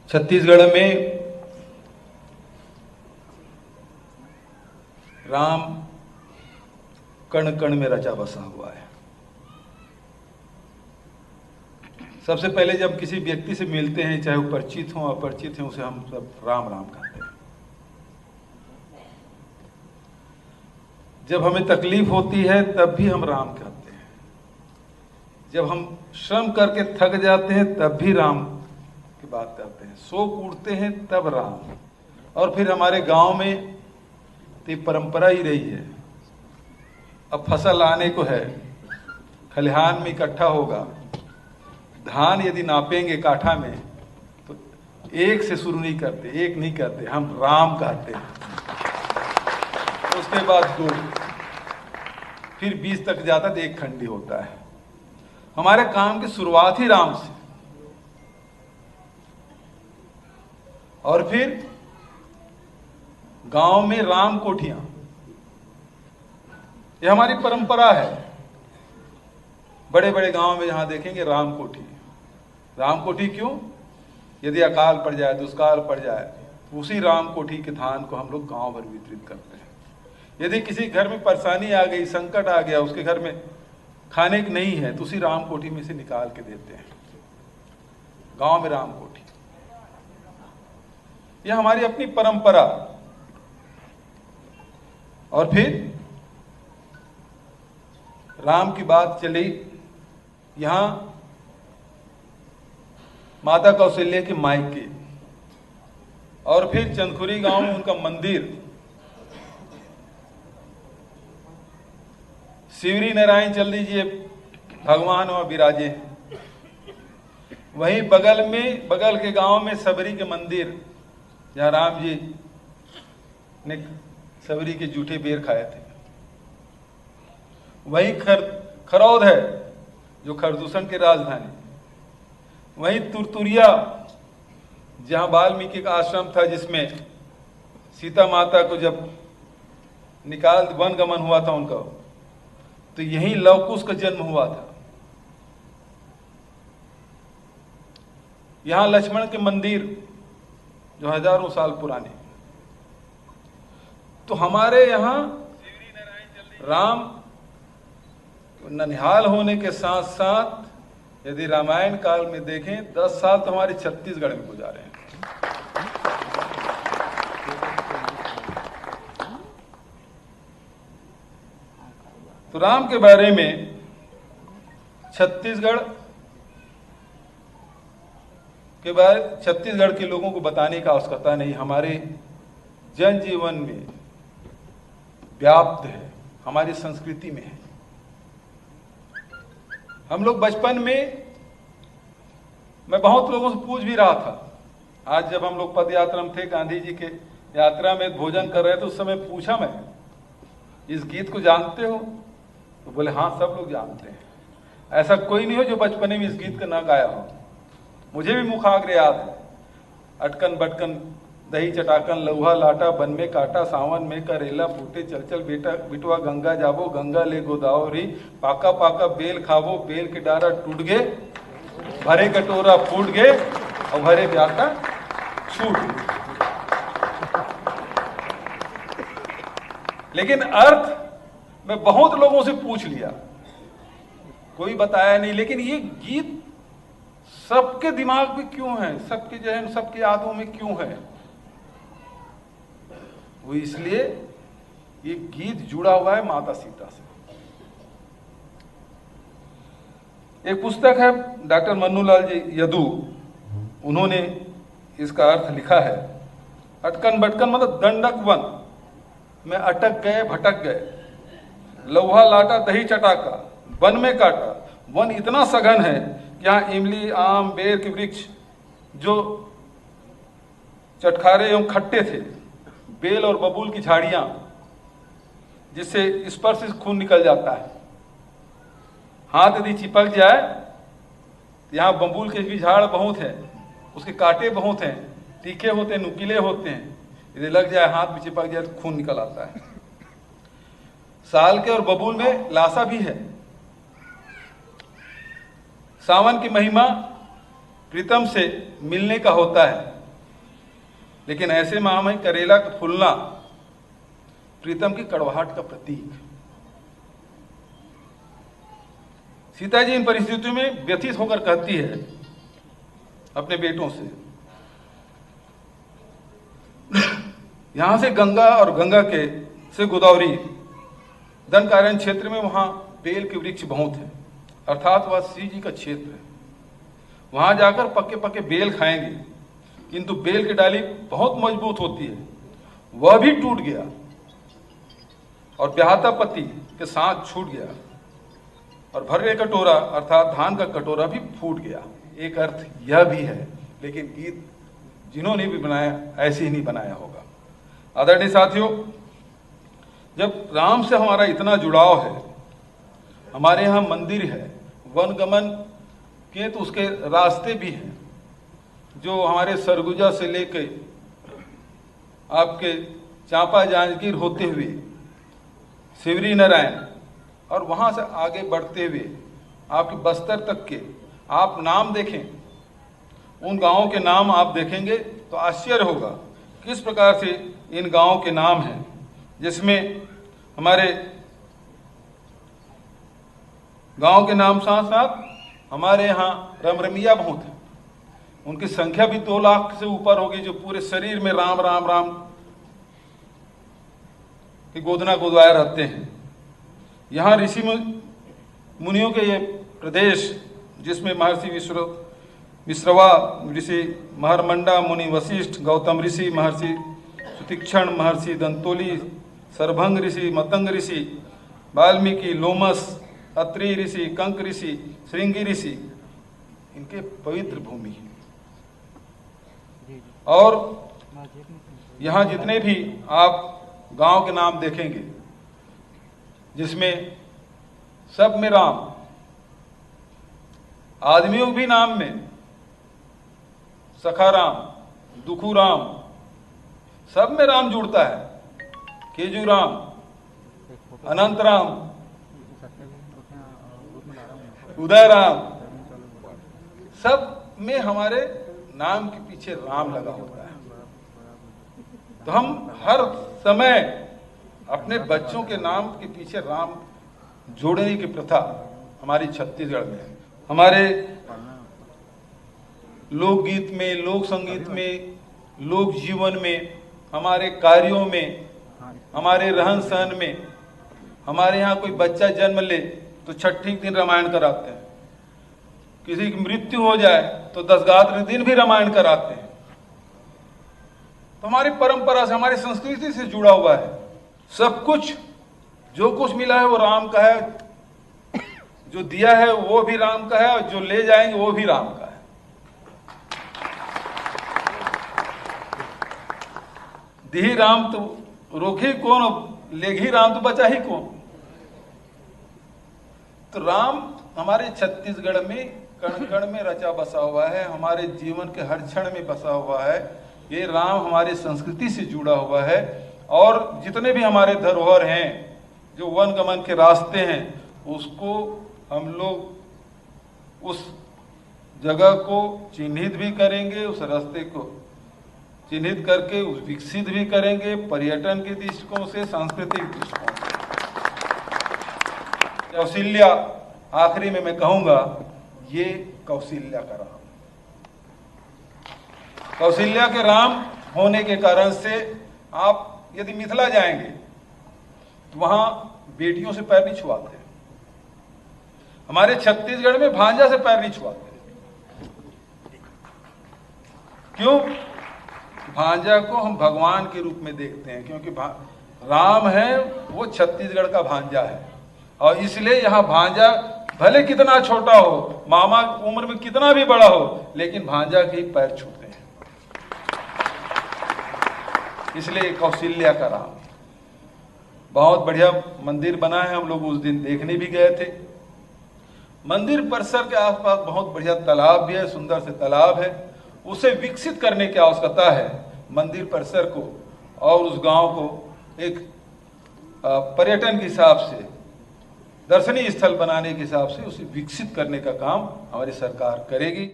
छत्तीसगढ़ में राम कण कण में रचा बसा हुआ है। सबसे पहले जब किसी व्यक्ति से मिलते हैं, चाहे वो परिचित हो अपरिचित हो, उसे हम सब राम राम कहते हैं। जब हमें तकलीफ होती है तब भी हम राम कहते हैं। जब हम श्रम करके थक जाते हैं तब भी राम की बात करते हैं। सो उठते हैं तब राम। और फिर हमारे गांव में तो परंपरा ही रही है। अब फसल आने को है, खलिहान में इकट्ठा होगा, धान यदि नापेंगे काठा में तो एक से शुरू नहीं करते, एक नहीं कहते, हम राम कहते हैं। उसके बाद दो, फिर 20 तक जाता तो एक खंडी होता है। हमारे काम की शुरुआत ही राम से, और फिर गांव में राम कोठियां, ये हमारी परंपरा है। बड़े बड़े गांव में जहां देखेंगे राम कोठी। राम कोठी क्यों? यदि अकाल पड़ जाए, दुष्काल पड़ जाए, तो उसी राम कोठी के धान को हम लोग गांव भर वितरित करते हैं। यदि किसी घर में परेशानी आ गई, संकट आ गया, उसके घर में खाने की नहीं है, तो उसी राम कोठी में से निकाल के देते हैं। गांव में राम कोठी, यह हमारी अपनी परंपरा। और फिर राम की बात चली, यहां माता कौशल्या के मायके, और फिर चंदखुरी गांव में उनका मंदिर, शिवरी नारायण चल दीजिए, भगवान वहां विराजे हैं। वहीं बगल में, बगल के गांव में सबरी के मंदिर, जहां राम जी ने सबरी के जूठे बेर खाए थे। वहीं खरौद है, जो खरदूषण की राजधानी। वहीं तुरतुरिया, जहां वाल्मीकि का आश्रम था, जिसमें सीता माता को जब निकाल वन गमन हुआ था उनका, तो यहीं लवकुश का जन्म हुआ था। यहां लक्ष्मण के मंदिर, जो हजारों साल पुराने। तो हमारे यहां राम ननिहाल होने के साथ साथ यदि रामायण काल में देखें, 10 साल तो हमारे छत्तीसगढ़ में गुजारे हैं। तो राम के बारे में छत्तीसगढ़ के लोगों को बताने का आवश्यकता नहीं, हमारे जनजीवन में व्याप्त है, हमारी संस्कृति में है। हम लोग बचपन में, मैं बहुत लोगों से पूछ भी रहा था, आज जब हम लोग पद यात्रा में थे, गांधी जी के यात्रा में भोजन कर रहे थे, उस समय पूछा मैं, इस गीत को जानते हो? तो बोले हाँ, सब लोग जानते हैं। ऐसा कोई नहीं हो जो बचपन में इस गीत का ना गाया हो। मुझे भी मुखाग्र याद है, अटकन बटकन दही चटाकन लौहा लाटा, बन में काटा सावन में करेला फूटे, चल चल बेटा बिटवा गंगा जाबो, गंगा ले गोदावरी, पाका पाका बेल खाबो, बेल के डारा टूट गए, भरे कटोरा फूट गए, और भरे प्यासा छूट गए। लेकिन अर्थ मैं बहुत लोगों से पूछ लिया, कोई बताया नहीं। लेकिन ये गीत सबके दिमाग में क्यों है, सबके जहन, सबके यादों में क्यों है? वो इसलिए ये गीत जुड़ा हुआ है माता सीता से। एक पुस्तक है डॉक्टर मन्नूलाल जी यदू, उन्होंने इसका अर्थ लिखा है, अटकन बटकन मतलब दंडक वन में अटक गए, भटक गए, लौहा लाटा दही चटाका, वन में काटा। वन इतना सघन है कि यहाँ इमली आम बेर के वृक्ष जो चटखारे एवं खट्टे थे, बेल और बबूल की झाड़ियां जिससे स्पर्श से खून निकल जाता है, हाथ यदि चिपक जाए, यहाँ बबूल के भी झाड़ बहुत है, उसके कांटे बहुत हैं, तीखे होते हैं, नुकीले होते हैं, यदि लग जाए हाथ में चिपक जाए तो खून निकल आता है। साल के और बबूल में लाशा भी है। सावन की महिमा प्रीतम से मिलने का होता है। लेकिन ऐसे में हम करेला का फूलना प्रीतम की कड़वाहट का प्रतीक। सीता जी इन परिस्थितियों में व्यथित होकर कहती है अपने बेटों से, यहां से गंगा और गंगा के से गोदावरी दंडकारण्य क्षेत्र में वहां बेल के वृक्ष बहुत हैं, अर्थात वह श्री जी का क्षेत्र है। वहां जाकर पक्के पक्के बेल खाएंगे, किंतु बेल की डाली बहुत मजबूत होती है, वह भी टूट गया और ब्याहता पति के साथ छूट गया और भरे कटोरा अर्थात धान का कटोरा भी फूट गया। एक अर्थ यह भी है, लेकिन गीत जिन्होंने भी बनाया ऐसे ही नहीं बनाया होगा। आदरणीय साथियों, जब राम से हमारा इतना जुड़ाव है, हमारे यहाँ मंदिर है, वनगमन के तो उसके रास्ते भी हैं, जो हमारे सरगुजा से लेके आपके चांपा जांजगीर होते हुए शिवरी नारायण और वहां से आगे बढ़ते हुए आपके बस्तर तक के आप नाम देखें, उन गांवों के नाम आप देखेंगे तो आश्चर्य होगा किस प्रकार से इन गांवों के नाम हैं, जिसमें हमारे गांव के नाम साथ साथ हमारे यहाँ रमरमिया बहुत है, उनकी संख्या भी 2 लाख से ऊपर होगी, जो पूरे शरीर में राम राम राम की गोदना गोदवाए रहते हैं। यहाँ ऋषि मुनियों के ये प्रदेश, जिसमें महर्षि विश्रवा ऋषि, महरमंडा मुनि वशिष्ठ, गौतम ऋषि, महर्षि सुतीक्षण, महर्षि दंतोली, सरभंग ऋषि, मतंग ऋषि, वाल्मीकि, लोमस, अत्रि ऋषि, कंक ऋषि, श्रृंगी ऋषि, इनके पवित्र भूमि है। और यहाँ जितने भी आप गांव के नाम देखेंगे, जिसमें सब में राम, आदमियों भी नाम में सखा राम, दुखू राम, सब में राम जुड़ता है। केजू राम, अनंत राम, उदय राम, सब में हमारे नाम के पीछे राम लगा होता है। तो हम हर समय अपने बच्चों के नाम के पीछे राम जोड़ने की प्रथा हमारी छत्तीसगढ़ में है। हमारे लोकगीत में, लोक संगीत में, लोक जीवन में, हमारे कार्यों में, हमारे रहन सहन में, हमारे यहाँ कोई बच्चा जन्म ले तो छठी दिन रामायण कराते हैं, किसी की मृत्यु हो जाए तो 10 दिन भी रामायण कराते हैं। तो हमारी परंपरा से, हमारी संस्कृति से जुड़ा हुआ है। सब कुछ जो कुछ मिला है वो राम का है, जो दिया है वो भी राम का है, और जो ले जाएंगे वो भी राम का है। दिही राम तो रोके कौन, लेगी राम तो बचा ही कौन। तो राम हमारे छत्तीसगढ़ में कण कण में रचा बसा हुआ है, हमारे जीवन के हर क्षण में बसा हुआ है। ये राम हमारी संस्कृति से जुड़ा हुआ है। और जितने भी हमारे धरोहर हैं, जो वन गमन के रास्ते हैं, उसको हम लोग उस जगह को चिन्हित भी करेंगे, उस रास्ते को चिन्हित करके उस विकसित भी करेंगे, पर्यटन के दृष्टिकोण से, सांस्कृतिक दृष्टिकोण से। कौशल्या, आखिरी में मैं कहूंगा, ये कौशल्या का राम, कौशल्या के राम होने के कारण से आप यदि मिथिला जाएंगे तो वहां बेटियों से पैर नहीं छुआते। हमारे छत्तीसगढ़ में भांजा से पैर नहीं छुआते। क्यों? भांजा को हम भगवान के रूप में देखते हैं, क्योंकि राम है वो छत्तीसगढ़ का भांजा है। और इसलिए यहाँ भांजा भले कितना छोटा हो, मामा उम्र में कितना भी बड़ा हो, लेकिन भांजा के ही पैर छूते हैं। इसलिए कौशल्या का राम। बहुत बढ़िया मंदिर बना है, हम लोग उस दिन देखने भी गए थे। मंदिर परिसर के आसपास बहुत बढ़िया तालाब भी है, सुंदर से तालाब है। उसे विकसित करने की आवश्यकता है, मंदिर परिसर को और उस गांव को एक पर्यटन के हिसाब से, दर्शनीय स्थल बनाने के हिसाब से उसे विकसित करने का काम हमारी सरकार करेगी।